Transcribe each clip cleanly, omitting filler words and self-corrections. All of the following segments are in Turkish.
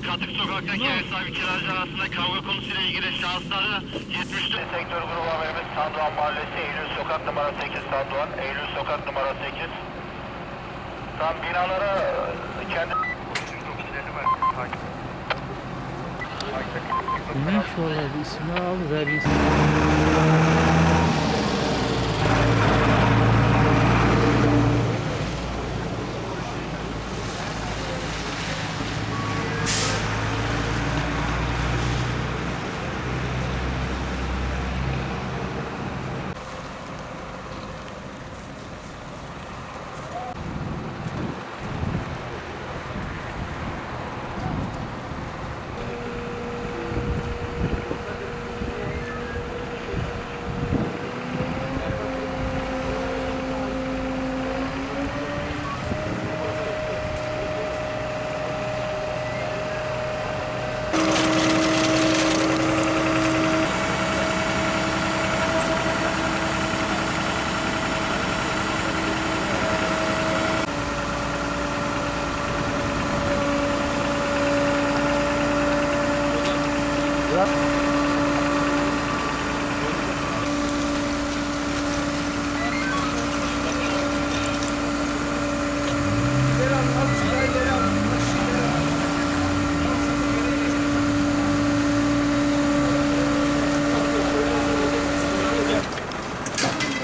Katık sokaktaki ev sahibi kiracı arasında kavga konusuyla ilgili şahısları 74 sektör grubu haberimiz Sandoğan Mahallesi Eylül Sokak numara 8 Sandoğan Eylül Sokak numara 8 tam binalara kendi Ne iş var abi? İsmi al ver.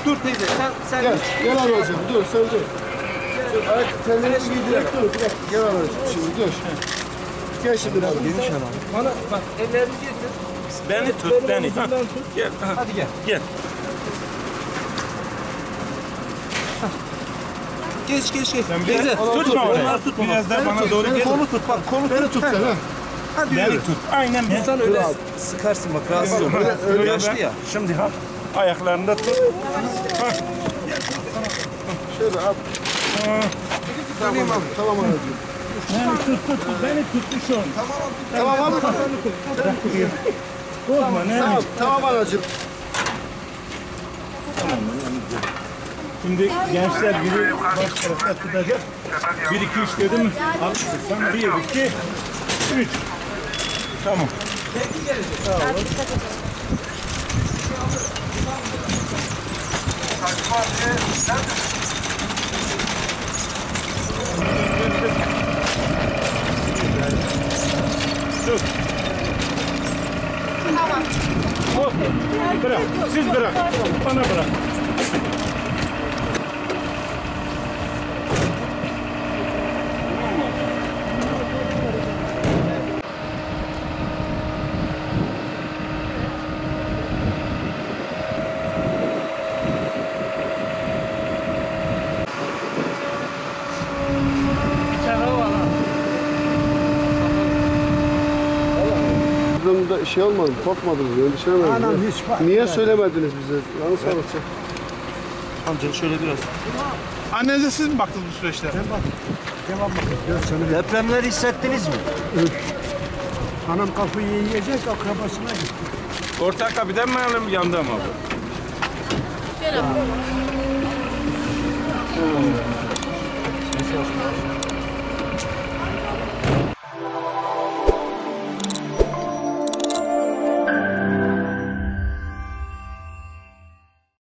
Dur teyze sen Gel alacağım dur sen dur. Sen nereye gidiyorsun? Dur bir dakika gel alacağım şimdi dur. Gel şimdi abi. Geniş alalım. bana bak ellerini getir. Beni tut beni. Gel. Hadi gel. Gel. Geç. Sen Teyze, bir tutma oraya. Onlar tutma. Biraz da bana doğru gel. Kolu tut bak kolu tut. Beni tut sen ha. Hadi Beni yürü. tut. Aynen ben. Sen öyle sıkarsın bak rahatsız olur. Öyle Yaşlı ben. ya. Şimdi ha. Ayaklarında tut. Şöyle abi. Tamam abi tamam anacığım. Beni tut. Beni tutmuş ol. Tamam abi. Korkma ne? Tamam anacığım. Şimdi gençler biri baş tarafta tutacak. 1, 2, 3 dedim. Haklısın. Sen 1, 2, 3. Tamam. Sağ olun. Tut. Tamam. Bırak. Siz bırak. Bana bırak. Da şey olmadı, korkmadınız, endişelenmediniz. Niye söylemediniz bize? Yanlış anlatacak. Amca şöyle biraz. Annenize siz mi baktınız bu süreçte? Depremleri hissettiniz mi? Anam kafayı yiyecek, akrabasına gitti. Orta kapıdan mı alalım yandan mı abi? Gel abi.